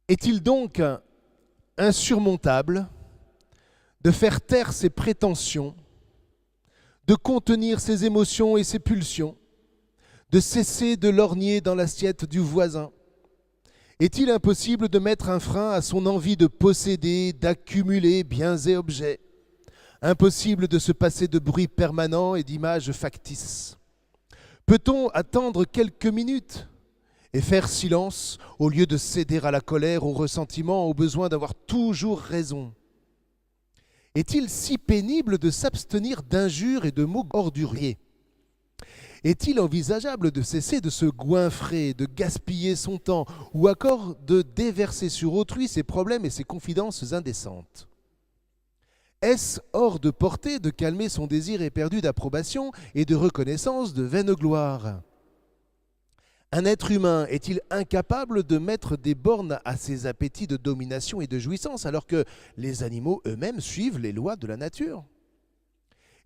Est-il donc insurmontable de faire taire ses prétentions, de contenir ses émotions et ses pulsions, de cesser de lorgner dans l'assiette du voisin? Est-il impossible de mettre un frein à son envie de posséder, d'accumuler biens et objets? Impossible de se passer de bruit permanent et d'images factices? Peut-on attendre quelques minutes et faire silence au lieu de céder à la colère, au ressentiment, au besoin d'avoir toujours raison? Est-il si pénible de s'abstenir d'injures et de mots orduriers? Est-il envisageable de cesser de se goinfrer, de gaspiller son temps, ou encore de déverser sur autrui ses problèmes et ses confidences indécentes? Est-ce hors de portée de calmer son désir éperdu d'approbation et de reconnaissance de vaine gloire? Un être humain est-il incapable de mettre des bornes à ses appétits de domination et de jouissance alors que les animaux eux-mêmes suivent les lois de la nature?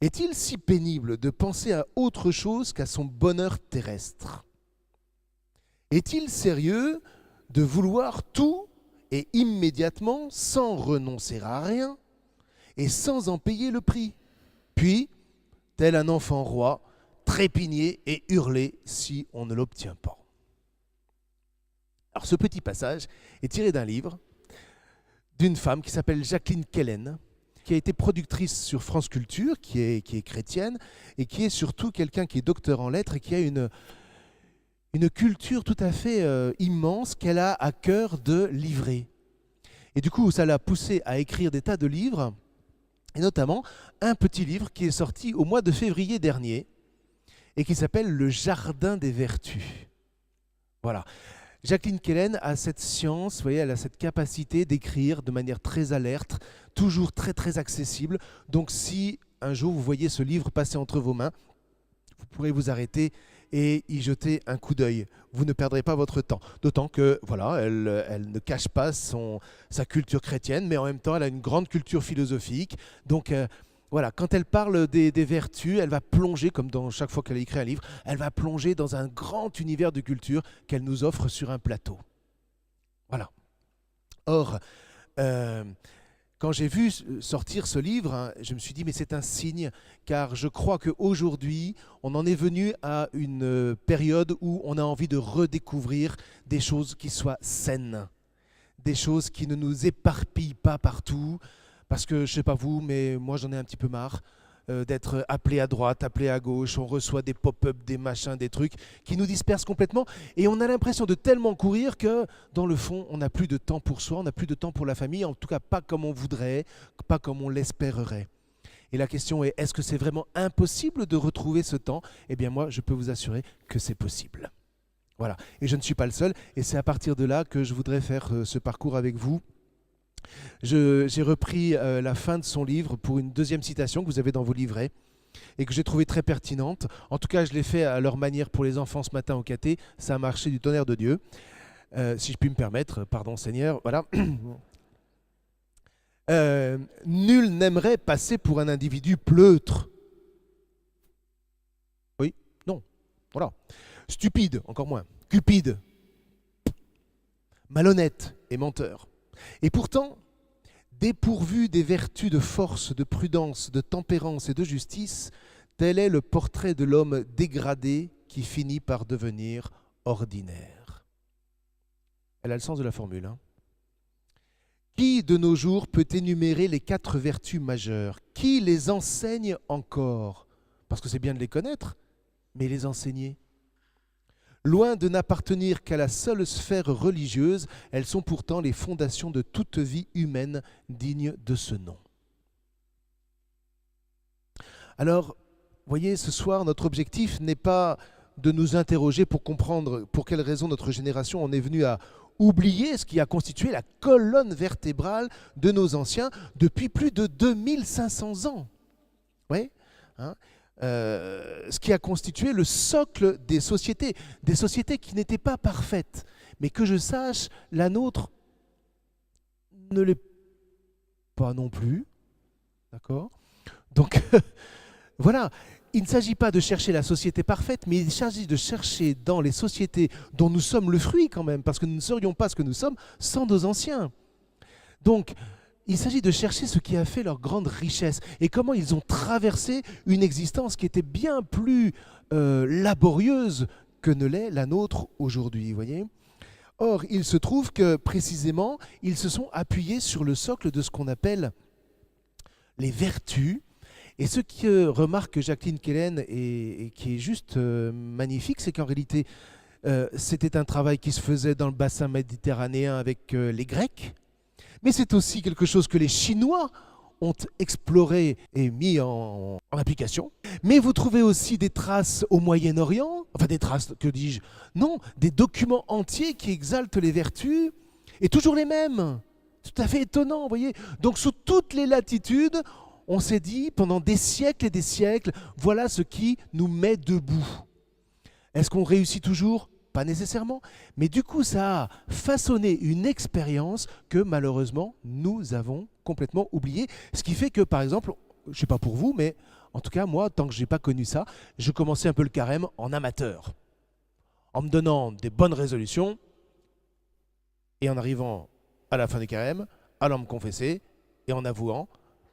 Est-il si pénible de penser à autre chose qu'à son bonheur terrestre? Est-il sérieux de vouloir tout et immédiatement sans renoncer à rien et sans en payer le prix, puis, tel un enfant roi, trépigner et hurler si on ne l'obtient pas? Alors ce petit passage est tiré d'un livre d'une femme qui s'appelle Jacqueline Kellen, qui a été productrice sur France Culture, qui est chrétienne, et qui est surtout quelqu'un qui est docteur en lettres et qui a une culture tout à fait immense qu'elle a à cœur de livrer. Et du coup, ça l'a poussée à écrire des tas de livres, et notamment un petit livre qui est sorti au mois de février dernier, et qui s'appelle Le Jardin des Vertus. Voilà. Jacqueline Kellen a cette science, vous voyez, elle a cette capacité d'écrire de manière très alerte, toujours très très accessible. Donc si un jour vous voyez ce livre passer entre vos mains, vous pourrez vous arrêter et y jeter un coup d'œil. Vous ne perdrez pas votre temps. D'autant que voilà, elle ne cache pas sa culture chrétienne, mais en même temps elle a une grande culture philosophique. Donc voilà, quand elle parle des vertus, elle va plonger, comme dans chaque fois qu'elle écrit un livre, elle va plonger dans un grand univers de culture qu'elle nous offre sur un plateau. Voilà. Or, quand j'ai vu sortir ce livre, hein, je me suis dit, mais c'est un signe, car je crois qu'aujourd'hui, on en est venu à une période où on a envie de redécouvrir des choses qui soient saines, des choses qui ne nous éparpillent pas partout, parce que, je ne sais pas vous, mais moi j'en ai un petit peu marre d'être appelé à droite, appelé à gauche, on reçoit des pop-up, des machins, des trucs qui nous dispersent complètement, et on a l'impression de tellement courir que, dans le fond, on n'a plus de temps pour soi, on n'a plus de temps pour la famille, en tout cas pas comme on voudrait, pas comme on l'espérerait. Et la question est, est-ce que c'est vraiment impossible de retrouver ce temps? Eh bien moi, je peux vous assurer que c'est possible. Voilà, et je ne suis pas le seul, et c'est à partir de là que je voudrais faire ce parcours avec vous. J'ai repris la fin de son livre pour une deuxième citation que vous avez dans vos livrets et que j'ai trouvée très pertinente. En tout cas, je l'ai fait à leur manière pour les enfants ce matin au caté. Ça a marché du tonnerre de Dieu. Si je puis me permettre, pardon Seigneur, voilà. Nul n'aimerait passer pour un individu pleutre. Oui, non, voilà. Stupide, encore moins. Cupide, malhonnête et menteur. Et pourtant, dépourvu des vertus de force, de prudence, de tempérance et de justice, tel est le portrait de l'homme dégradé qui finit par devenir ordinaire. Elle a le sens de la formule. Hein. Qui de nos jours peut énumérer les 4 vertus majeures? Qui les enseigne encore? Parce que c'est bien de les connaître, mais les enseigner. Loin de n'appartenir qu'à la seule sphère religieuse, elles sont pourtant les fondations de toute vie humaine digne de ce nom. Alors, voyez, ce soir, notre objectif n'est pas de nous interroger pour comprendre pour quelle raison notre génération en est venue à oublier ce qui a constitué la colonne vertébrale de nos anciens depuis plus de 2500 ans. Oui, hein? Ce qui a constitué le socle des sociétés qui n'étaient pas parfaites, mais que je sache, la nôtre ne l'est pas non plus, d'accord? Donc voilà, il ne s'agit pas de chercher la société parfaite, mais il s'agit de chercher dans les sociétés dont nous sommes le fruit quand même, parce que nous ne serions pas ce que nous sommes sans nos anciens. Donc, il s'agit de chercher ce qui a fait leur grande richesse et comment ils ont traversé une existence qui était bien plus laborieuse que ne l'est la nôtre aujourd'hui, vous voyez. Or, il se trouve que précisément, ils se sont appuyés sur le socle de ce qu'on appelle les vertus. Et ce que remarque Jacqueline Kellen et qui est juste magnifique, c'est qu'en réalité, c'était un travail qui se faisait dans le bassin méditerranéen avec les Grecs, mais c'est aussi quelque chose que les Chinois ont exploré et mis en application. Mais vous trouvez aussi des traces au Moyen-Orient, enfin des traces, que dis-je? Non, des documents entiers qui exaltent les vertus, et toujours les mêmes. Tout à fait étonnant, vous voyez. Donc sous toutes les latitudes, on s'est dit pendant des siècles et des siècles, voilà ce qui nous met debout. Est-ce qu'on réussit toujours? Pas nécessairement. Mais du coup, ça a façonné une expérience que malheureusement, nous avons complètement oubliée. Ce qui fait que, par exemple, je ne sais pas pour vous, mais en tout cas, moi, tant que je n'ai pas connu ça, je commençais un peu le carême en amateur. En me donnant des bonnes résolutions et en arrivant à la fin du carême, allant me confesser et en avouant,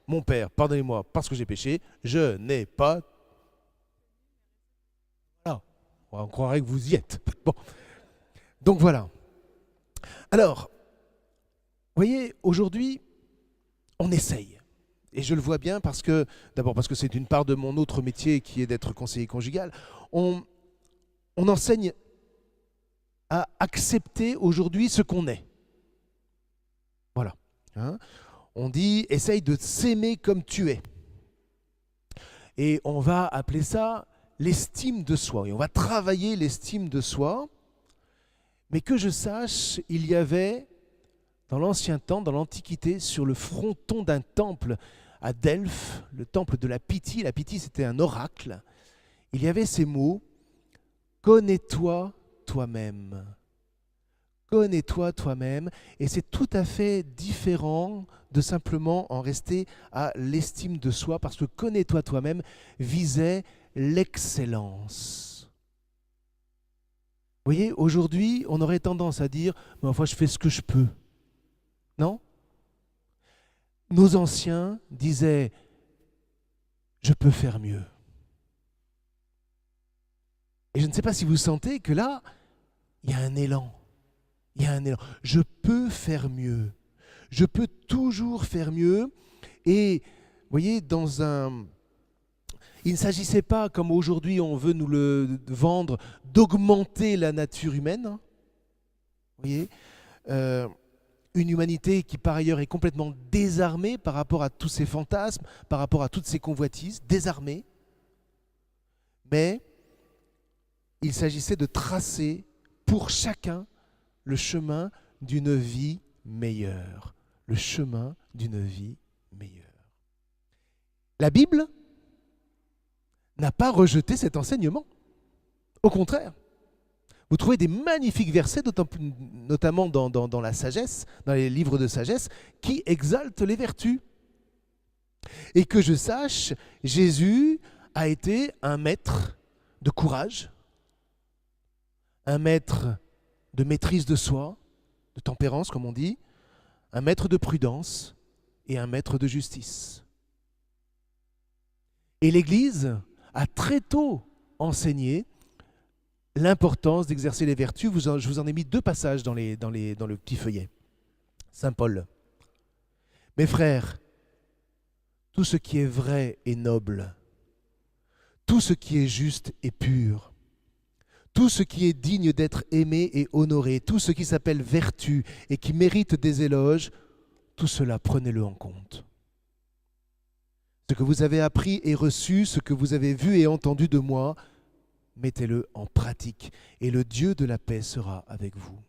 mon Père, pardonnez-moi parce que j'ai péché, je n'ai pas... Voilà, on croirait que vous y êtes. Bon. Donc voilà. Alors, vous voyez, aujourd'hui, on essaye. Et je le vois bien parce que, d'abord parce que c'est une part de mon autre métier qui est d'être conseiller conjugal. On enseigne à accepter aujourd'hui ce qu'on est. Voilà. Hein? On dit, essaye de s'aimer comme tu es. Et on va appeler ça l'estime de soi. Et on va travailler l'estime de soi. Mais que je sache, il y avait, dans l'ancien temps, dans l'Antiquité, sur le fronton d'un temple à Delphes, le temple de la Pythie. La Pythie, c'était un oracle. Il y avait ces mots, « Connais-toi toi-même ». Connais-toi toi-même, et c'est tout à fait différent de simplement en rester à l'estime de soi, parce que connais-toi toi-même visait l'excellence. Vous voyez, aujourd'hui, on aurait tendance à dire, mais enfin, je fais ce que je peux. Non? Nos anciens disaient, je peux faire mieux. Et je ne sais pas si vous sentez que là, il y a un élan. Il y a un élan. Je peux faire mieux. Je peux toujours faire mieux. Et, vous voyez, il ne s'agissait pas, comme aujourd'hui on veut nous le vendre, d'augmenter la nature humaine. Vous voyez, une humanité qui, par ailleurs, est complètement désarmée par rapport à tous ces fantasmes, par rapport à toutes ces convoitises, désarmée. Mais il s'agissait de tracer pour chacun le chemin d'une vie meilleure. Le chemin d'une vie meilleure. La Bible n'a pas rejeté cet enseignement. Au contraire, vous trouvez des magnifiques versets, notamment dans la sagesse, dans les livres de sagesse, qui exaltent les vertus. Et que je sache, Jésus a été un maître de courage, un maître de maîtrise de soi, de tempérance, comme on dit, un maître de prudence et un maître de justice. Et l'Église a très tôt enseigné l'importance d'exercer les vertus. Je vous en ai mis 2 passages dans le petit feuillet. Saint Paul. Mes frères, tout ce qui est vrai et noble, tout ce qui est juste et pur, tout ce qui est digne d'être aimé et honoré, tout ce qui s'appelle vertu et qui mérite des éloges, tout cela, prenez-le en compte. Ce que vous avez appris et reçu, ce que vous avez vu et entendu de moi, mettez-le en pratique et le Dieu de la paix sera avec vous.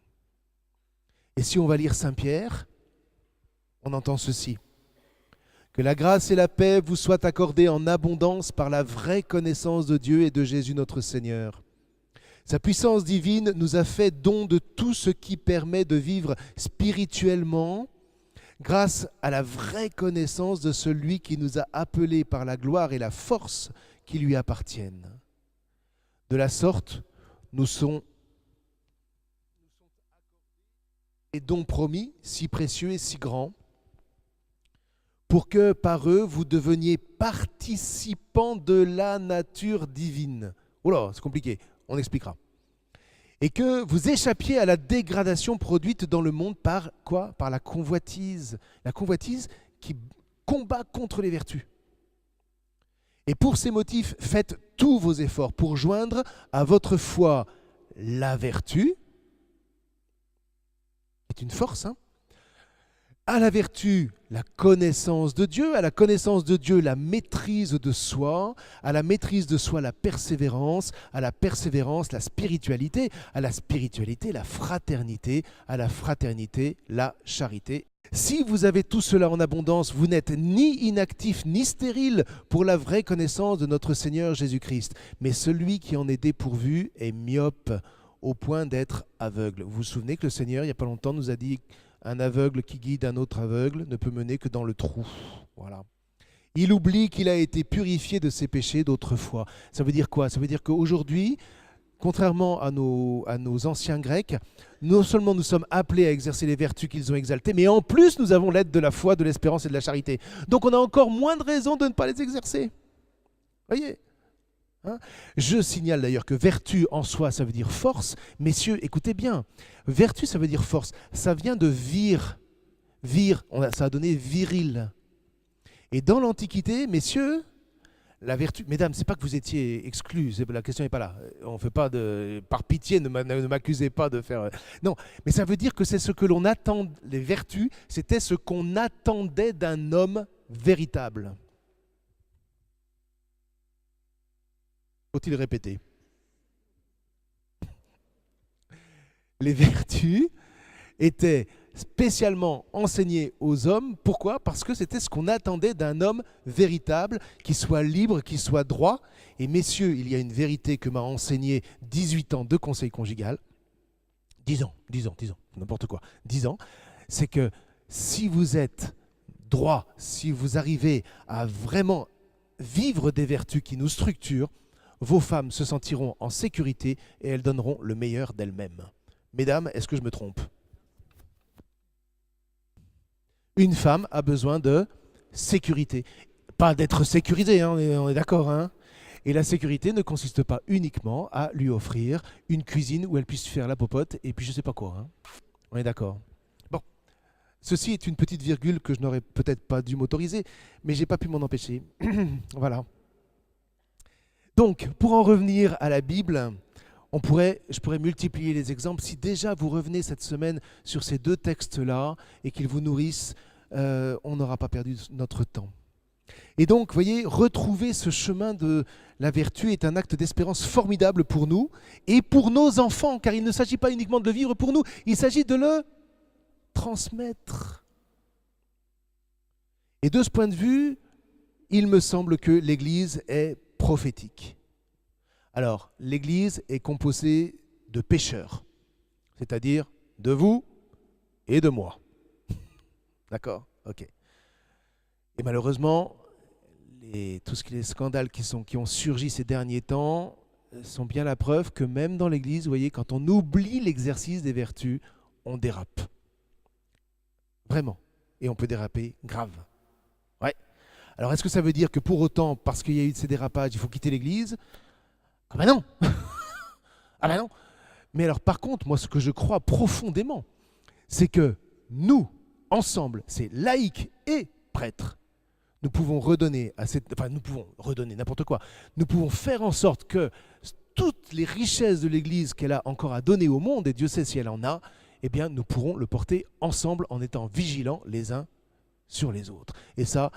Et si on va lire Saint Pierre, on entend ceci. Que la grâce et la paix vous soient accordées en abondance par la vraie connaissance de Dieu et de Jésus notre Seigneur. Sa puissance divine nous a fait don de tout ce qui permet de vivre spirituellement grâce à la vraie connaissance de celui qui nous a appelés par la gloire et la force qui lui appartiennent. De la sorte, nous sont les dons promis, si précieux et si grands, pour que par eux, vous deveniez participants de la nature divine. Oh là, c'est compliqué, on expliquera. Et que vous échappiez à la dégradation produite dans le monde par quoi? Par la convoitise. La convoitise qui combat contre les vertus. Et pour ces motifs, faites tous vos efforts pour joindre à votre foi la vertu, c'est une force, hein, à la vertu, la connaissance de Dieu, à la connaissance de Dieu, la maîtrise de soi, à la maîtrise de soi, la persévérance, à la persévérance, la spiritualité, à la spiritualité, la fraternité, à la fraternité, la charité. Si vous avez tout cela en abondance, vous n'êtes ni inactif ni stérile pour la vraie connaissance de notre Seigneur Jésus-Christ. Mais celui qui en est dépourvu est myope au point d'être aveugle. Vous vous souvenez que le Seigneur, il n'y a pas longtemps, nous a dit un aveugle qui guide un autre aveugle ne peut mener que dans le trou. Voilà. Il oublie qu'il a été purifié de ses péchés d'autrefois. Ça veut dire quoi? Ça veut dire qu'aujourd'hui, contrairement à nos anciens Grecs, non seulement nous sommes appelés à exercer les vertus qu'ils ont exaltées, mais en plus nous avons l'aide de la foi, de l'espérance et de la charité. Donc on a encore moins de raisons de ne pas les exercer. Voyez, hein? Je signale d'ailleurs que vertu en soi, ça veut dire force. Messieurs, écoutez bien, vertu, ça veut dire force. Ça vient de vir. Vir, ça a donné viril. Et dans l'Antiquité, messieurs, la vertu, mesdames, c'est pas que vous étiez exclus, la question n'est pas là. On fait pas de, par pitié, ne m'accusez pas de faire. Non, mais ça veut dire que c'est ce que l'on attend. Les vertus, c'était ce qu'on attendait d'un homme véritable. Faut-il répéter? Les vertus étaient spécialement enseignées aux hommes. Pourquoi? Parce que c'était ce qu'on attendait d'un homme véritable, qui soit libre, qui soit droit. Et messieurs, il y a une vérité que m'a enseigné 18 ans de conseil conjugal. 10 ans, n'importe quoi. 10 ans, c'est que si vous êtes droit, si vous arrivez à vraiment vivre des vertus qui nous structurent, vos femmes se sentiront en sécurité et elles donneront le meilleur d'elles-mêmes. Mesdames, est-ce que je me trompe? Une femme a besoin de sécurité. Pas d'être sécurisée, hein, on est d'accord. Hein? Et la sécurité ne consiste pas uniquement à lui offrir une cuisine où elle puisse faire la popote et puis je ne sais pas quoi. Hein? On est d'accord. Bon, ceci est une petite virgule que je n'aurais peut-être pas dû m'autoriser, mais je n'ai pas pu m'en empêcher. Voilà. Donc, pour en revenir à la Bible, je pourrais multiplier les exemples. Si déjà vous revenez cette semaine sur ces deux textes-là et qu'ils vous nourrissent, on n'aura pas perdu notre temps. Et donc, vous voyez, retrouver ce chemin de la vertu est un acte d'espérance formidable pour nous et pour nos enfants, car il ne s'agit pas uniquement de le vivre pour nous, il s'agit de le transmettre. Et de ce point de vue, il me semble que l'Église est prophétique. Alors, l'Église est composée de pécheurs, c'est-à-dire de vous et de moi. D'accord? Ok. Et malheureusement, tous les scandales qui ont surgi ces derniers temps sont bien la preuve que même dans l'Église, vous voyez, quand on oublie l'exercice des vertus, on dérape. Vraiment. Et on peut déraper grave. Ouais. Alors, est-ce que ça veut dire que pour autant, parce qu'il y a eu de ces dérapages, il faut quitter l'Église? Ah ben non. Ah ben non. Mais alors par contre, moi ce que je crois profondément, c'est que nous, ensemble, c'est laïcs et prêtres, nous pouvons redonner nous pouvons redonner n'importe quoi. Nous pouvons faire en sorte que toutes les richesses de l'Église qu'elle a encore à donner au monde, et Dieu sait si elle en a, eh bien nous pourrons le porter ensemble en étant vigilants les uns sur les autres. Et ça,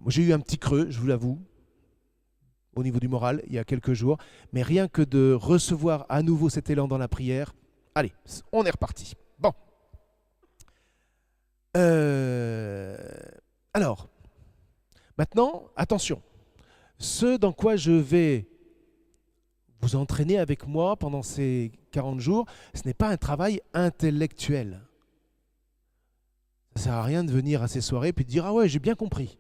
j'ai eu un petit creux, je vous l'avoue, au niveau du moral, il y a quelques jours, mais rien que de recevoir à nouveau cet élan dans la prière, allez, on est reparti. Bon. Alors, maintenant, attention, ce dans quoi je vais vous entraîner avec moi pendant ces 40 jours, ce n'est pas un travail intellectuel. Ça ne sert à rien de venir à ces soirées et puis de dire « Ah ouais, j'ai bien compris ».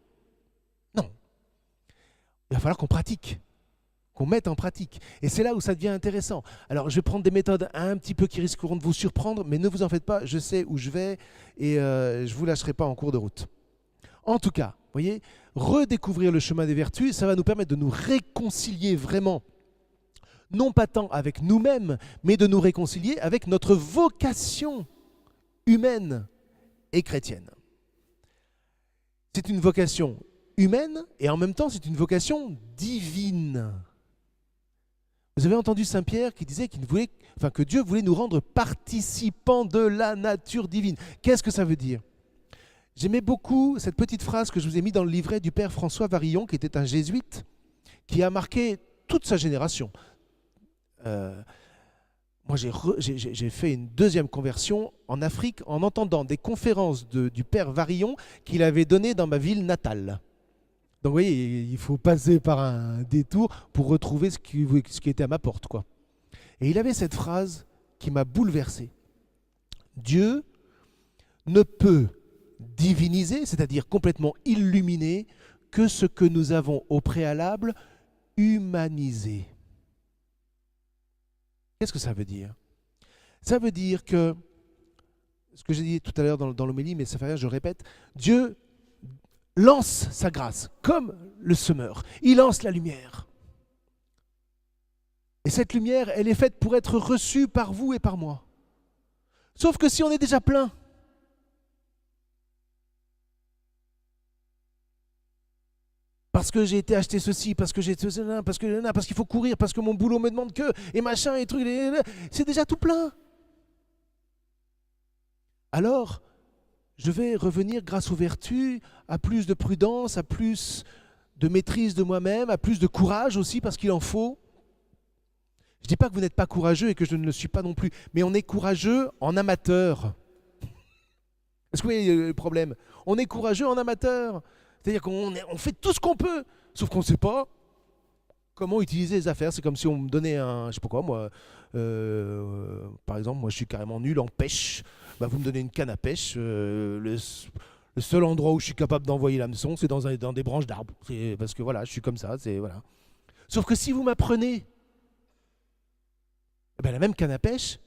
Non. Il va falloir qu'on pratique. qu'on mette en pratique. Et c'est là où ça devient intéressant. Alors, je vais prendre des méthodes un petit peu qui risqueront de vous surprendre, mais ne vous en faites pas, je sais où je vais et je ne vous lâcherai pas en cours de route. En tout cas, vous voyez, redécouvrir le chemin des vertus, ça va nous permettre de nous réconcilier vraiment, non pas tant avec nous-mêmes, mais de nous réconcilier avec notre vocation humaine et chrétienne. C'est une vocation humaine et en même temps c'est une vocation divine. Vous avez entendu Saint Pierre qui disait que Dieu voulait nous rendre participants de la nature divine. Qu'est-ce que ça veut dire ? J'aimais beaucoup cette petite phrase que je vous ai mise dans le livret du père François Varillon, qui était un jésuite, qui a marqué toute sa génération. Moi, j'ai fait une deuxième conversion en Afrique en entendant des conférences du père Varillon qu'il avait données dans ma ville natale. Donc, vous voyez, il faut passer par un détour pour retrouver ce qui était à ma porte, quoi. Et il avait cette phrase qui m'a bouleversé. Dieu ne peut diviniser, c'est-à-dire complètement illuminer, que ce que nous avons au préalable humanisé. Qu'est-ce que ça veut dire ? Ça veut dire que, ce que j'ai dit tout à l'heure dans l'homélie, mais ça fait rien, je répète, Dieu lance sa grâce, comme le semeur. Il lance la lumière. Et cette lumière, elle est faite pour être reçue par vous et par moi. Sauf que si on est déjà plein, parce que j'ai été acheter ceci, parce que j'ai ceci, parce qu'il faut courir, parce que mon boulot me demande que, et machin, et trucs, c'est déjà tout plein. Alors, je vais revenir grâce aux vertus à plus de prudence, à plus de maîtrise de moi-même, à plus de courage aussi, parce qu'il en faut. Je ne dis pas que vous n'êtes pas courageux et que je ne le suis pas non plus, mais on est courageux en amateur. Est-ce que vous voyez le problème ? On est courageux en amateur. C'est-à-dire qu'on fait tout ce qu'on peut, sauf qu'on ne sait pas comment utiliser les affaires. C'est comme si on me donnait un, je ne sais pas quoi, moi, par exemple, moi je suis carrément nul en pêche. Bah, vous me donnez une canne à pêche, le seul endroit où je suis capable d'envoyer l'hameçon, c'est dans des branches d'arbres. Parce que voilà, je suis comme ça, voilà. Sauf que si vous m'apprenez, eh bien, la même canne à pêche,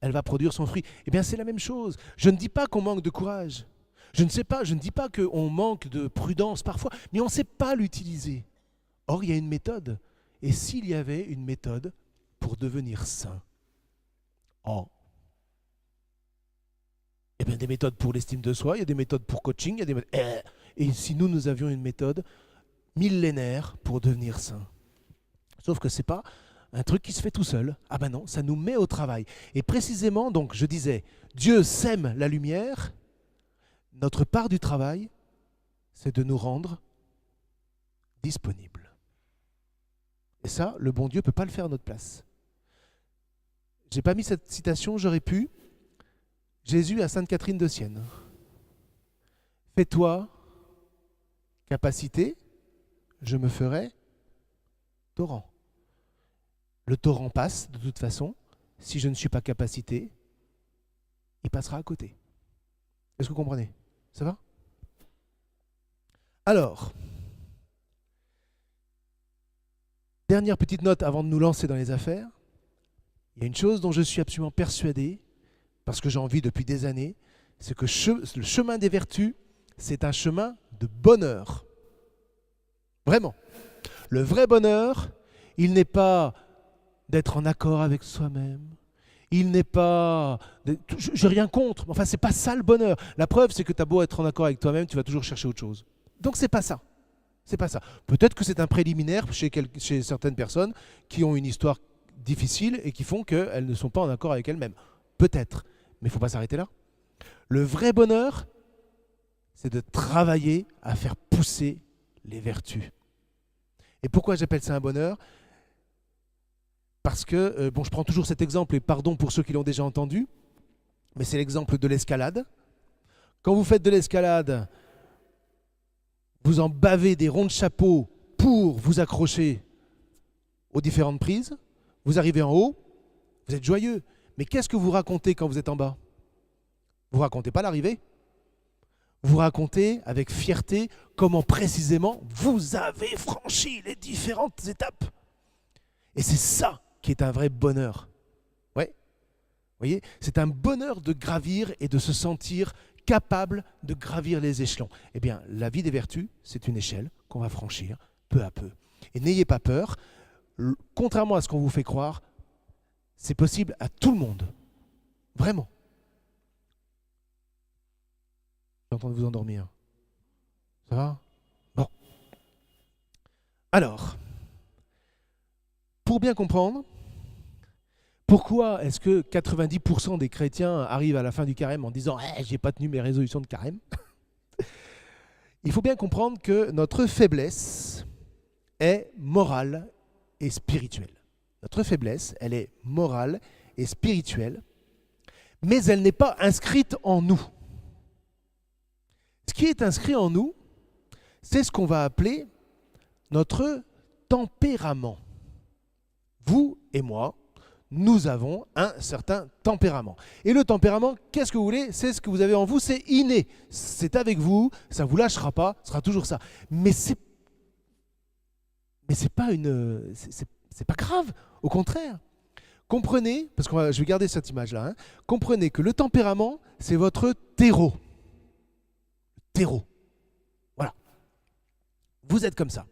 elle va produire son fruit. Eh bien, c'est la même chose. Je ne dis pas qu'on manque de courage. Je ne dis pas qu'on manque de prudence parfois, mais on ne sait pas l'utiliser. Or, il y a une méthode. Et s'il y avait une méthode pour devenir saint ? Eh bien, des méthodes pour l'estime de soi, il y a des méthodes pour coaching, il y a des méthodes... Et si nous avions une méthode millénaire pour devenir saint ? Sauf que ce n'est pas un truc qui se fait tout seul. Ah ben non, ça nous met au travail. Et précisément, donc, je disais, Dieu sème la lumière. Notre part du travail, c'est de nous rendre disponibles. Et ça, le bon Dieu ne peut pas le faire à notre place. Je n'ai pas mis cette citation, j'aurais pu. Jésus à Sainte Catherine de Sienne. Fais-toi capacité, je me ferai torrent. Le torrent passe de toute façon. Si je ne suis pas capacité, il passera à côté. Est-ce que vous comprenez ? Ça va ? Alors, dernière petite note avant de nous lancer dans les affaires. Il y a une chose dont je suis absolument persuadé, parce que j'en vis depuis des années, c'est que le chemin des vertus, c'est un chemin de bonheur. Vraiment. Le vrai bonheur, il n'est pas d'être en accord avec soi-même. Il n'est pas... Je n'ai rien contre. Enfin, ce n'est pas ça le bonheur. La preuve, c'est que tu as beau être en accord avec toi-même, tu vas toujours chercher autre chose. Donc, ce n'est pas ça. C'est pas ça. Peut-être que c'est un préliminaire chez certaines personnes qui ont une histoire difficile et qui font qu'elles ne sont pas en accord avec elles-mêmes. Peut-être. Mais il ne faut pas s'arrêter là. Le vrai bonheur, c'est de travailler à faire pousser les vertus. Et pourquoi j'appelle ça un bonheur ? Parce que, je prends toujours cet exemple, et pardon pour ceux qui l'ont déjà entendu, mais c'est l'exemple de l'escalade. Quand vous faites de l'escalade, vous en bavez des ronds de chapeau pour vous accrocher aux différentes prises. Vous arrivez en haut, vous êtes joyeux. Mais qu'est-ce que vous racontez quand vous êtes en bas ? Vous ne racontez pas l'arrivée. Vous racontez avec fierté comment précisément vous avez franchi les différentes étapes. Et c'est ça qui est un vrai bonheur. Ouais, vous voyez, c'est un bonheur de gravir et de se sentir capable de gravir les échelons. Eh bien, la vie des vertus, c'est une échelle qu'on va franchir peu à peu. Et n'ayez pas peur, contrairement à ce qu'on vous fait croire, c'est possible à tout le monde. Vraiment. Je suis en train de vous endormir. Ça va? Bon. Alors, pour bien comprendre, pourquoi est-ce que 90% des chrétiens arrivent à la fin du carême en disant « j'ai pas tenu mes résolutions de carême ?» Il faut bien comprendre que notre faiblesse est morale et spirituelle. Notre faiblesse, elle est morale et spirituelle, mais elle n'est pas inscrite en nous. Ce qui est inscrit en nous, c'est ce qu'on va appeler notre tempérament. Vous et moi, nous avons un certain tempérament. Et le tempérament, qu'est-ce que vous voulez? C'est ce que vous avez en vous, c'est inné. C'est avec vous, ça ne vous lâchera pas, ce sera toujours ça. Mais c'est pas c'est pas grave, au contraire. Comprenez, parce que je vais garder cette image-là, comprenez que le tempérament, c'est votre terreau. Terreau. Voilà. Vous êtes comme ça.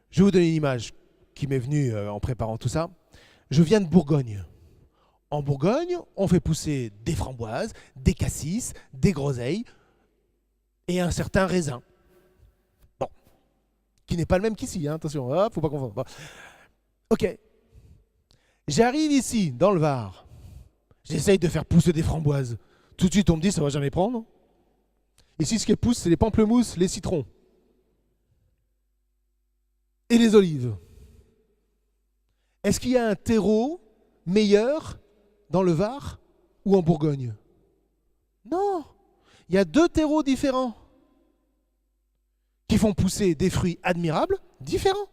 Je vais vous donner une image qui m'est venue en préparant tout ça. Je viens de Bourgogne. En Bourgogne, on fait pousser des framboises, des cassis, des groseilles et un certain raisin. Bon, qui n'est pas le même qu'ici, attention, faut pas confondre. Bon. Ok. J'arrive ici, dans le Var. J'essaye de faire pousser des framboises. Tout de suite, on me dit, ça va jamais prendre. Ici, ce qui pousse, c'est les pamplemousses, les citrons. Et les olives. Est-ce qu'il y a un terreau meilleur dans le Var ou en Bourgogne? Non. Il y a deux terreaux différents qui font pousser des fruits admirables, différents.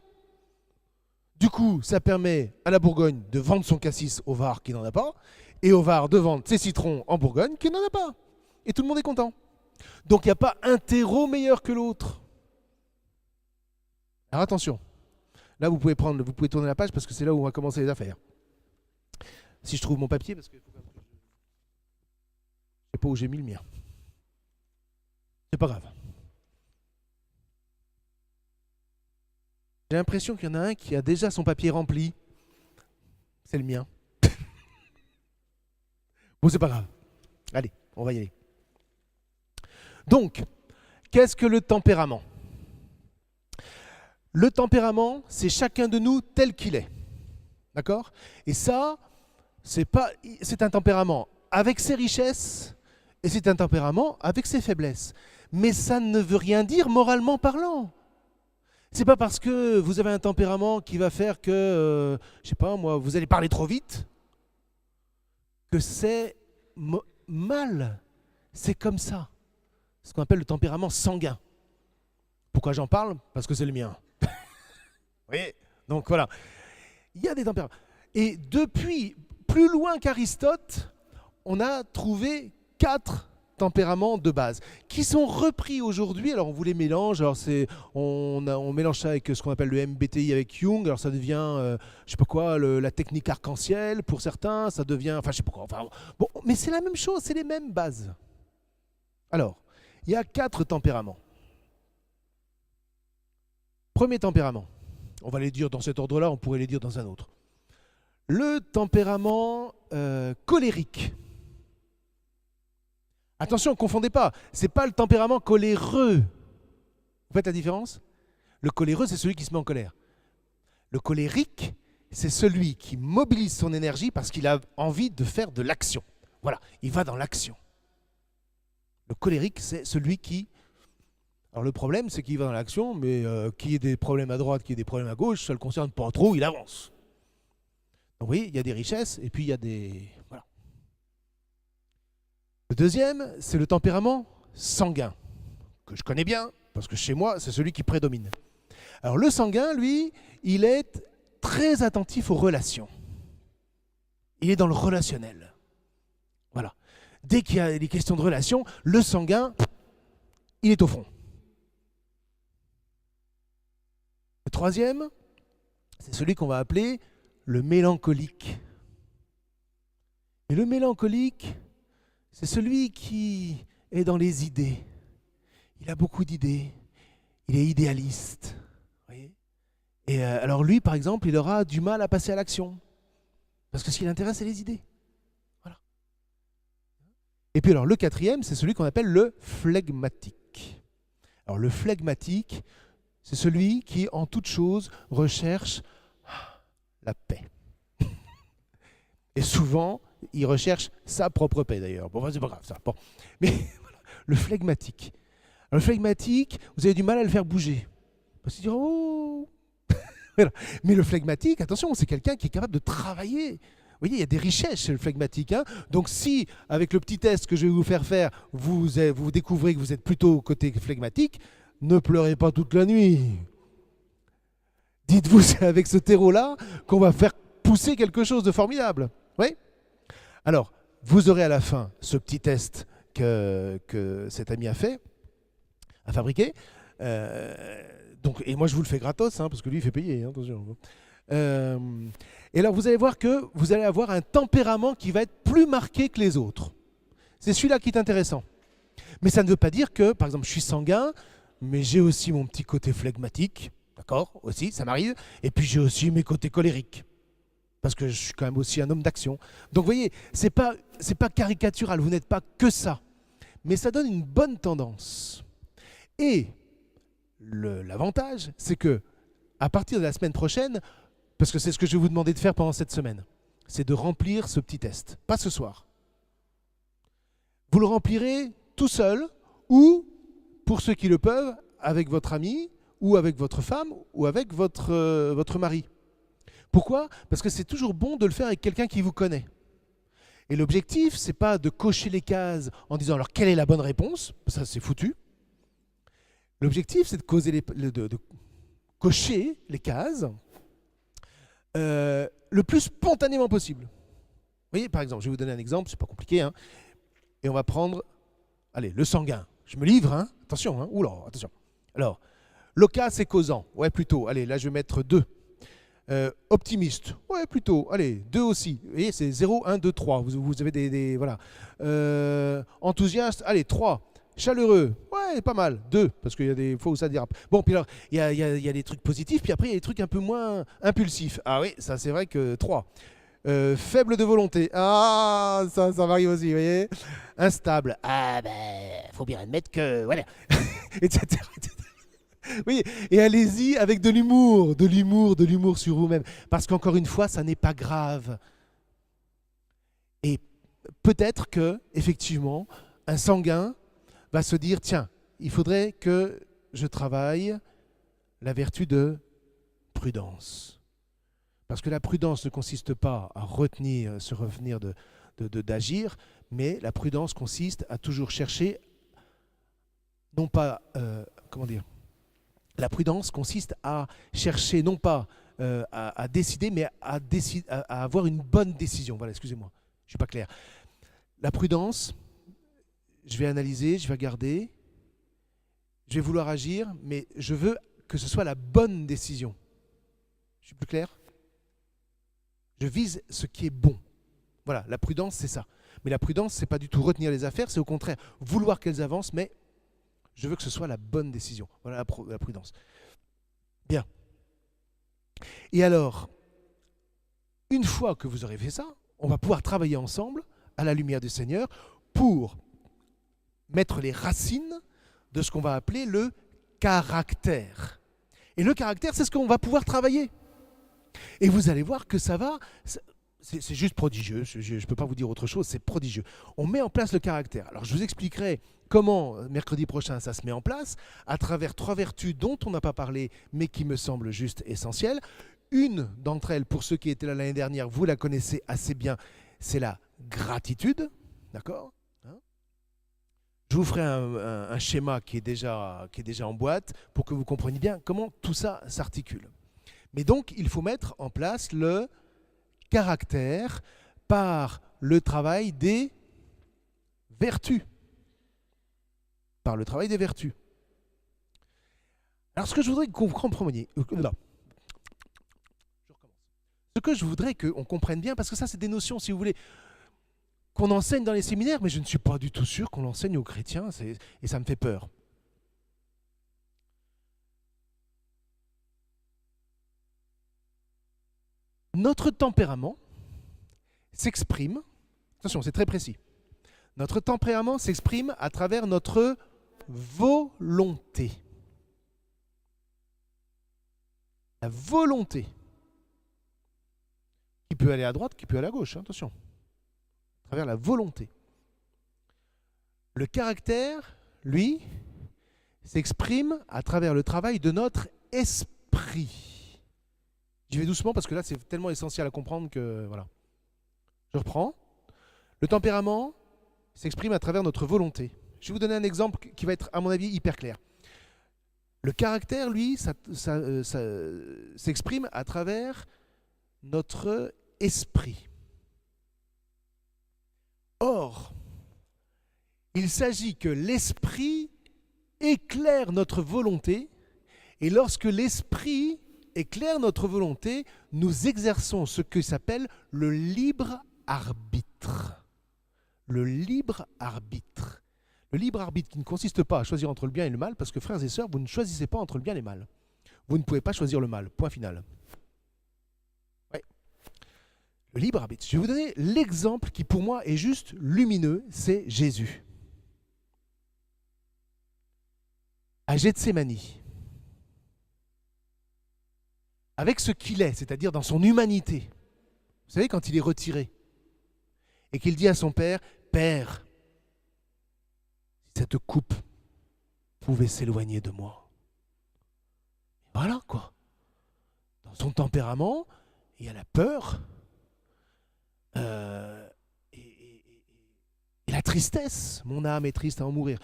Du coup, ça permet à la Bourgogne de vendre son cassis au Var qui n'en a pas, et au Var de vendre ses citrons en Bourgogne qui n'en a pas. Et tout le monde est content. Donc il n'y a pas un terreau meilleur que l'autre. Alors attention, là vous pouvez tourner la page parce que c'est là où on va commencer les affaires. Si je trouve mon papier, parce que je ne sais pas où j'ai mis le mien. C'est pas grave. J'ai l'impression qu'il y en a un qui a déjà son papier rempli. C'est le mien. Bon, c'est pas grave. Allez, on va y aller. Donc, qu'est-ce que le tempérament? Le tempérament, c'est chacun de nous tel qu'il est. D'accord? Et ça, c'est un tempérament avec ses richesses et c'est un tempérament avec ses faiblesses. Mais ça ne veut rien dire moralement parlant. C'est pas parce que vous avez un tempérament qui va faire que, je sais pas moi, vous allez parler trop vite, que c'est mal. C'est comme ça. Ce qu'on appelle le tempérament sanguin. Pourquoi j'en parle? Parce que c'est le mien. Oui. Donc voilà. Il y a des tempéraments. Et depuis plus loin qu'Aristote, on a trouvé 4 tempéraments de base qui sont repris aujourd'hui. Alors on vous les mélange. Alors on mélange ça avec ce qu'on appelle le MBTI avec Jung. Alors ça devient, je sais pas quoi, la technique arc-en-ciel pour certains. Ça devient, enfin je sais pas quoi. Enfin, bon, mais c'est la même chose, c'est les mêmes bases. Alors, il y a 4 tempéraments. Premier tempérament. On va les dire dans cet ordre-là. On pourrait les dire dans un autre. Le tempérament colérique. Attention, ne confondez pas. Ce n'est pas le tempérament coléreux. Vous faites la différence? Le coléreux, c'est celui qui se met en colère. Le colérique, c'est celui qui mobilise son énergie parce qu'il a envie de faire de l'action. Voilà, il va dans l'action. Le colérique, c'est celui qui... Alors le problème, c'est qu'il va dans l'action, mais qu'il y ait des problèmes à droite, qu'il y ait des problèmes à gauche, ça ne le concerne pas trop, il avance. Donc vous voyez, il y a des richesses et puis il y a des... Voilà. Le deuxième, c'est le tempérament sanguin, que je connais bien, parce que chez moi, c'est celui qui prédomine. Alors le sanguin, lui, il est très attentif aux relations. Il est dans le relationnel. Voilà. Dès qu'il y a des questions de relations, le sanguin, il est au front. Le troisième, c'est celui qu'on va appeler le mélancolique. Et le mélancolique, c'est celui qui est dans les idées. Il a beaucoup d'idées. Il est idéaliste. Vous voyez ? Et alors lui, par exemple, il aura du mal à passer à l'action. Parce que ce qui l'intéresse, c'est les idées. Voilà. Et puis alors, le quatrième, c'est celui qu'on appelle le flegmatique. Alors le flegmatique, c'est celui qui, en toute chose, recherche la paix. Et souvent, il recherche sa propre paix d'ailleurs. Bon, c'est pas grave ça. Bon. Mais voilà, le flegmatique. Alors, le flegmatique, vous avez du mal à le faire bouger. Parce qu'il dit oh. Voilà. Mais le flegmatique, attention, c'est quelqu'un qui est capable de travailler. Vous voyez, il y a des richesses chez le flegmatique. Hein. Donc si, avec le petit test que je vais vous faire, vous découvrez que vous êtes plutôt côté flegmatique, ne pleurez pas toute la nuit. Dites-vous, c'est avec ce terreau-là qu'on va faire pousser quelque chose de formidable. Oui ? Alors, vous aurez à la fin ce petit test que cet ami a fabriqué. Donc, et moi, je vous le fais gratos, hein, parce que lui, il fait payer. Hein, attention. Et alors, vous allez voir que vous allez avoir un tempérament qui va être plus marqué que les autres. C'est celui-là qui est intéressant. Mais ça ne veut pas dire que, par exemple, je suis sanguin, mais j'ai aussi mon petit côté flegmatique. D'accord ? Aussi, ça m'arrive. Et puis, j'ai aussi mes côtés colériques. Parce que je suis quand même aussi un homme d'action. Donc, vous voyez, c'est pas caricatural. Vous n'êtes pas que ça. Mais ça donne une bonne tendance. Et l'avantage, c'est que à partir de la semaine prochaine, parce que c'est ce que je vais vous demander de faire pendant cette semaine, c'est de remplir ce petit test. Pas ce soir. Vous le remplirez tout seul ou, pour ceux qui le peuvent, avec votre ami ou avec votre femme ou avec votre mari. Pourquoi ? Parce que c'est toujours bon de le faire avec quelqu'un qui vous connaît. Et l'objectif, c'est pas de cocher les cases en disant alors quelle est la bonne réponse, ça c'est foutu. L'objectif, c'est de cocher les cases le plus spontanément possible. Vous voyez, par exemple, je vais vous donner un exemple, c'est pas compliqué, hein, et on va prendre, allez, le sanguin. Je me livre, hein, attention, hein, oula, attention. Alors, loquace et causant, ouais, plutôt, allez, là je vais mettre 2. Optimiste, ouais, plutôt, allez, 2 aussi. Vous voyez, c'est 0, 1, 2, 3. Vous avez des voilà. Enthousiaste, allez, 3. Chaleureux, ouais, pas mal, 2, parce qu'il y a des fois où ça dérape. Bon, puis alors, il y a des trucs positifs, puis après, il y a des trucs un peu moins impulsifs. Ah oui, ça c'est vrai que 3. Faible de volonté, ah, ça m'arrive aussi, vous voyez. Instable, ah ben, faut bien admettre que, voilà, etc., etc. Oui, et allez-y avec de l'humour sur vous-même. Parce qu'encore une fois, ça n'est pas grave. Et peut-être que, effectivement, un sanguin va se dire, tiens, il faudrait que je travaille la vertu de prudence. Parce que la prudence ne consiste pas à se revenir d'agir, mais la prudence consiste à toujours chercher, non pas, la prudence consiste à chercher, non pas à décider, mais à avoir une bonne décision. Voilà, excusez-moi, je ne suis pas clair. La prudence, je vais analyser, je vais regarder, je vais vouloir agir, mais je veux que ce soit la bonne décision. Je suis plus clair ? Je vise ce qui est bon. Voilà, la prudence, c'est ça. Mais la prudence, ce n'est pas du tout retenir les affaires, c'est au contraire vouloir qu'elles avancent, mais je veux que ce soit la bonne décision. Voilà la prudence. Bien. Et alors, une fois que vous aurez fait ça, on va pouvoir travailler ensemble, à la lumière du Seigneur, pour mettre les racines de ce qu'on va appeler le caractère. Et le caractère, c'est ce qu'on va pouvoir travailler. Et vous allez voir que ça va, c'est juste prodigieux, je ne peux pas vous dire autre chose, c'est prodigieux. On met en place le caractère. Alors je vous expliquerai comment, mercredi prochain, ça se met en place, à travers 3 vertus dont on n'a pas parlé, mais qui me semblent juste essentielles. Une d'entre elles, pour ceux qui étaient là l'année dernière, vous la connaissez assez bien, c'est la gratitude, d'accord ? Je vous ferai un schéma qui est déjà en boîte pour que vous compreniez bien comment tout ça s'articule. Mais donc, il faut mettre en place le caractère par le travail des vertus. Par le travail des vertus. Alors, ce que je voudrais que vous compreniez, ce que je voudrais qu'on comprenne bien, parce que ça, c'est des notions, si vous voulez, qu'on enseigne dans les séminaires, mais je ne suis pas du tout sûr qu'on l'enseigne aux chrétiens, et ça me fait peur. Notre tempérament s'exprime, attention, c'est très précis, notre tempérament s'exprime à travers notre volonté. La volonté, qui peut aller à droite, qui peut aller à gauche, hein, attention, à travers la volonté. Le caractère, lui, s'exprime à travers le travail de notre esprit. J'y vais doucement parce que là, c'est tellement essentiel à comprendre que, voilà. Je reprends. Le tempérament s'exprime à travers notre volonté. Je vais vous donner un exemple qui va être, à mon avis, hyper clair. Le caractère, lui, ça s'exprime à travers notre esprit. Or, il s'agit que l'esprit éclaire notre volonté, et lorsque l'esprit éclaire notre volonté, nous exerçons ce que s'appelle le libre arbitre. Le libre arbitre. Le libre arbitre qui ne consiste pas à choisir entre le bien et le mal, parce que frères et sœurs, vous ne choisissez pas entre le bien et le mal. Vous ne pouvez pas choisir le mal, point final. Ouais. Le libre arbitre. Je vais vous donner l'exemple qui pour moi est juste lumineux, c'est Jésus. À Gethsémani, avec ce qu'il est, c'est-à-dire dans son humanité, vous savez, quand il est retiré, et qu'il dit à son Père, « Père, si cette coupe pouvait s'éloigner de moi. » Voilà, quoi. Dans son tempérament, il y a la peur et la tristesse. Mon âme est triste à en mourir.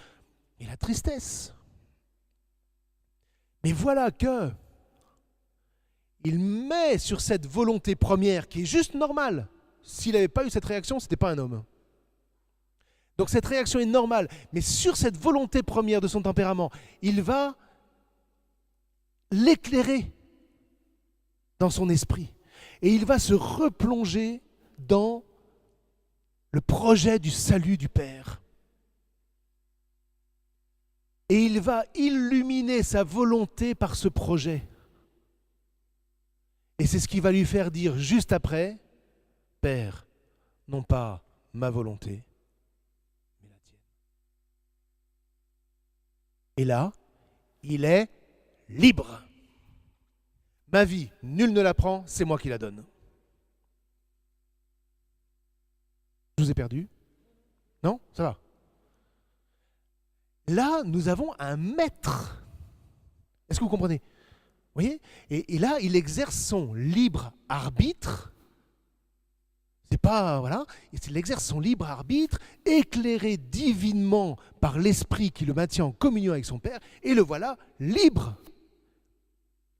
Et la tristesse. Mais voilà que il met sur cette volonté première qui est juste normale. S'il n'avait pas eu cette réaction, ce n'était pas un homme. Donc cette réaction est normale, mais sur cette volonté première de son tempérament, il va l'éclairer dans son esprit. Et il va se replonger dans le projet du salut du Père. Et il va illuminer sa volonté par ce projet. Et c'est ce qui va lui faire dire juste après, « Père, non pas ma volonté, mais la tienne. » Et là, il est libre. Ma vie, nul ne la prend, c'est moi qui la donne. Je vous ai perdu? Non? Ça va? Là, nous avons un maître. Est-ce que vous comprenez? Vous voyez? Et là, il exerce son libre arbitre. C'est pas, voilà, il exerce son libre arbitre, éclairé divinement par l'esprit qui le maintient en communion avec son Père, et le voilà libre.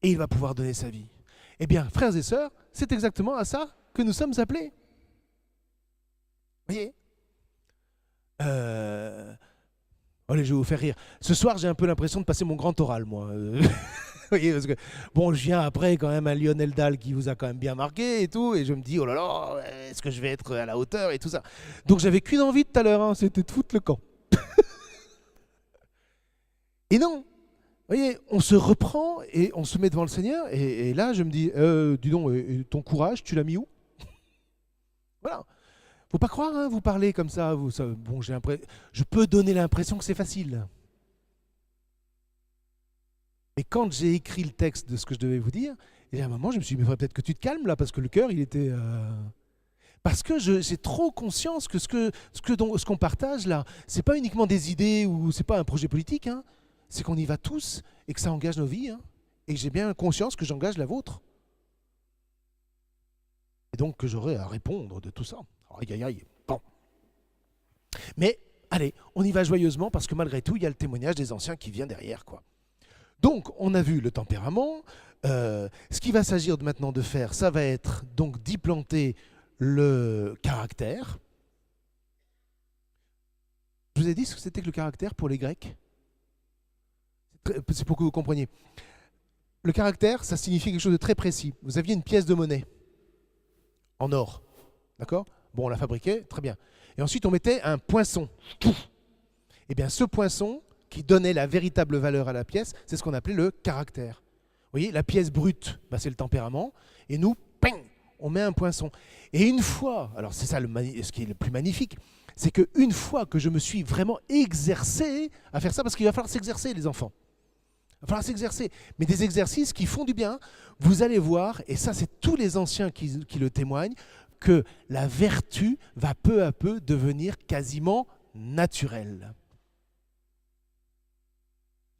Et il va pouvoir donner sa vie. Eh bien, frères et sœurs, c'est exactement à ça que nous sommes appelés. Vous voyez? Allez, je vais vous faire rire. Ce soir, j'ai un peu l'impression de passer mon grand oral, moi. Vous voyez, parce que, bon, je viens après quand même à Lionel Dahl qui vous a quand même bien marqué et tout, et je me dis, oh là là, est-ce que je vais être à la hauteur et tout ça. Donc j'avais qu'une envie tout à l'heure, hein, c'était de foutre le camp. Et non, vous voyez, on se reprend et on se met devant le Seigneur, et là je me dis, dis donc, ton courage, tu l'as mis où? Voilà. Faut pas croire, hein, vous parlez comme ça, bon, je peux donner l'impression que c'est facile. Mais quand j'ai écrit le texte de ce que je devais vous dire, et à un moment, je me suis dit, mais il faudrait peut-être que tu te calmes là, parce que le cœur, il était... Parce que j'ai trop conscience que ce qu'on partage là, c'est pas uniquement des idées ou c'est pas un projet politique, hein, c'est qu'on y va tous et que ça engage nos vies, hein, et j'ai bien conscience que j'engage la vôtre. Et donc que j'aurai à répondre de tout ça. Aïe, aïe, aïe. Bon. Mais allez, on y va joyeusement parce que malgré tout, il y a le témoignage des anciens qui vient derrière, quoi. Donc, on a vu le tempérament. Ce qu'il va s'agir maintenant de faire, ça va être donc d'y planter le caractère. Je vous ai dit ce que c'était que le caractère pour les Grecs. C'est pour que vous compreniez. Le caractère, ça signifie quelque chose de très précis. Vous aviez une pièce de monnaie. en or. D'accord? Bon, on la fabriquait, très bien. Et ensuite, on mettait un poinçon. Pouf. Eh bien, ce poinçon qui donnait la véritable valeur à la pièce, c'est ce qu'on appelait le caractère. Vous voyez, la pièce brute, bah, c'est le tempérament. Et nous, ping, on met un poinçon. Et une fois, alors c'est ça ce qui est le plus magnifique, c'est qu'une fois que je me suis vraiment exercé à faire ça, parce qu'il va falloir s'exercer, les enfants. Il va falloir s'exercer. Mais des exercices qui font du bien, vous allez voir, et ça c'est tous les anciens qui le témoignent, que la vertu va peu à peu devenir quasiment naturelle.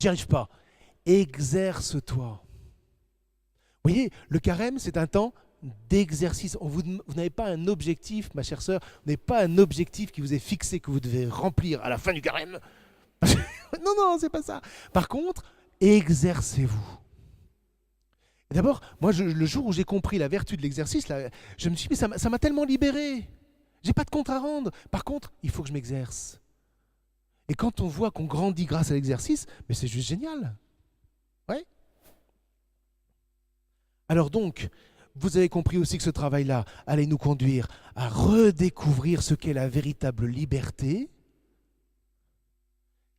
J'y arrive pas. Exerce-toi. Vous voyez, le carême, c'est un temps d'exercice. Vous n'avez pas un objectif, ma chère sœur, vous n'avez pas un objectif qui vous est fixé, que vous devez remplir à la fin du carême. Non, non, c'est pas ça. Par contre, exercez-vous. D'abord, moi, le jour où j'ai compris la vertu de l'exercice, là, je me suis dit, mais ça m'a tellement libéré. J'ai pas de compte à rendre. Par contre, il faut que je m'exerce. Et quand on voit qu'on grandit grâce à l'exercice, mais c'est juste génial. Ouais. Alors donc, vous avez compris aussi que ce travail-là allait nous conduire à redécouvrir ce qu'est la véritable liberté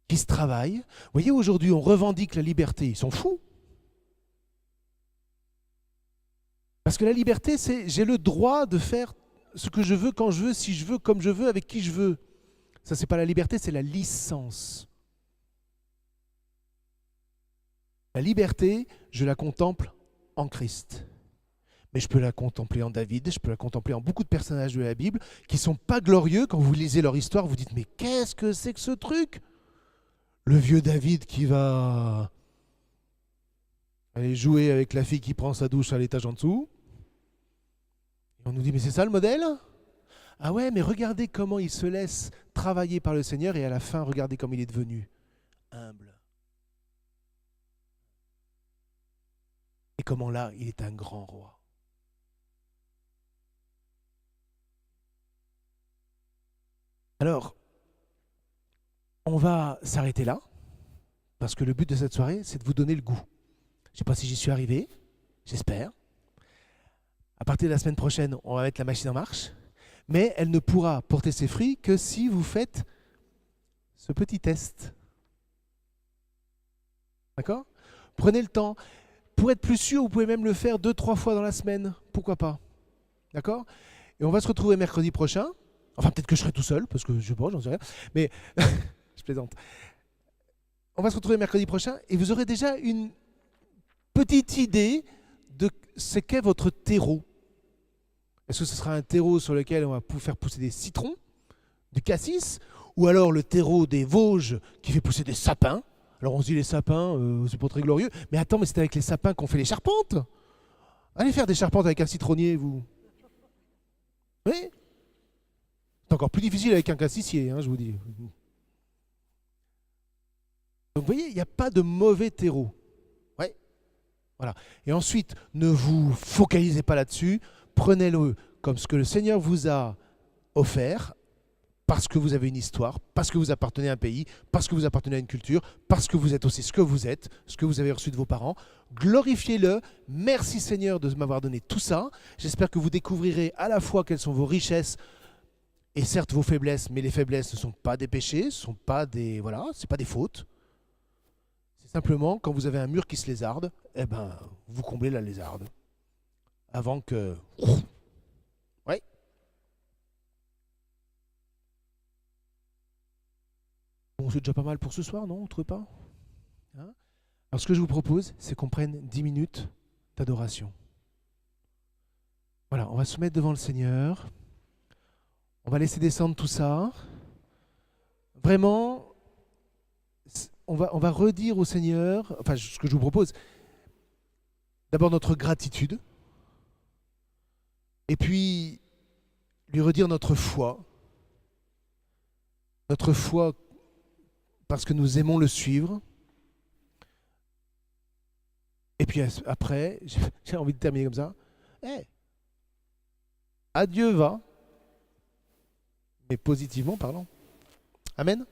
qui se travaille. Vous voyez, aujourd'hui, on revendique la liberté. Ils sont fous. Parce que la liberté, c'est j'ai le droit de faire ce que je veux, quand je veux, si je veux, comme je veux, avec qui je veux. Ça, c'est pas la liberté, c'est la licence. La liberté, je la contemple en Christ. Mais je peux la contempler en David, je peux la contempler en beaucoup de personnages de la Bible qui ne sont pas glorieux. Quand vous lisez leur histoire, vous dites, mais qu'est-ce que c'est que ce truc? Le vieux David qui va aller jouer avec la fille qui prend sa douche à l'étage en dessous. Et on nous dit, mais c'est ça le modèle? Ah ouais, mais regardez comment il se laisse travailler par le Seigneur et à la fin, regardez comme il est devenu humble. Et comment là, il est un grand roi. Alors, on va s'arrêter là, parce que le but de cette soirée, c'est de vous donner le goût. Je ne sais pas si j'y suis arrivé, j'espère. À partir de la semaine prochaine, on va mettre la machine en marche, mais elle ne pourra porter ses fruits que si vous faites ce petit test. D'accord? Prenez le temps. Pour être plus sûr, vous pouvez même le faire 2-3 fois dans la semaine. Pourquoi pas? D'accord? Et on va se retrouver mercredi prochain. Enfin, peut-être que je serai tout seul, parce que je sais pas, j'en sais rien. Mais je plaisante. On va se retrouver mercredi prochain et vous aurez déjà une petite idée de ce qu'est votre terreau. Est-ce que ce sera un terreau sur lequel on va faire pousser des citrons, du cassis, ou alors le terreau des Vosges qui fait pousser des sapins? Alors on se dit les sapins, c'est pas très glorieux. Mais attends, mais c'est avec les sapins qu'on fait les charpentes. Allez faire des charpentes avec un citronnier, vous. Oui. C'est encore plus difficile avec un cassissier, hein, je vous dis. Donc vous voyez, il n'y a pas de mauvais terreau. Ouais. Voilà. Et ensuite, ne vous focalisez pas là-dessus. Prenez-le comme ce que le Seigneur vous a offert, parce que vous avez une histoire, parce que vous appartenez à un pays, parce que vous appartenez à une culture, parce que vous êtes aussi ce que vous êtes, ce que vous avez reçu de vos parents. Glorifiez-le. Merci Seigneur de m'avoir donné tout ça. J'espère que vous découvrirez à la fois quelles sont vos richesses et certes vos faiblesses, mais les faiblesses ne sont pas des péchés, ce sont pas des voilà, c'est pas des fautes. C'est simplement quand vous avez un mur qui se lézarde, eh ben vous comblez la lézarde avant que ouais. Bon, c'est déjà pas mal pour ce soir, non? On ne trouve pas? Hein? Alors ce que je vous propose, c'est qu'on prenne 10 minutes d'adoration. Voilà, on va se mettre devant le Seigneur. On va laisser descendre tout ça. Vraiment, on va redire au Seigneur, enfin ce que je vous propose, d'abord notre gratitude, et puis lui redire notre foi parce que nous aimons le suivre. Et puis après, j'ai envie de terminer comme ça. Hey, adieu va, mais positivement parlant. Amen.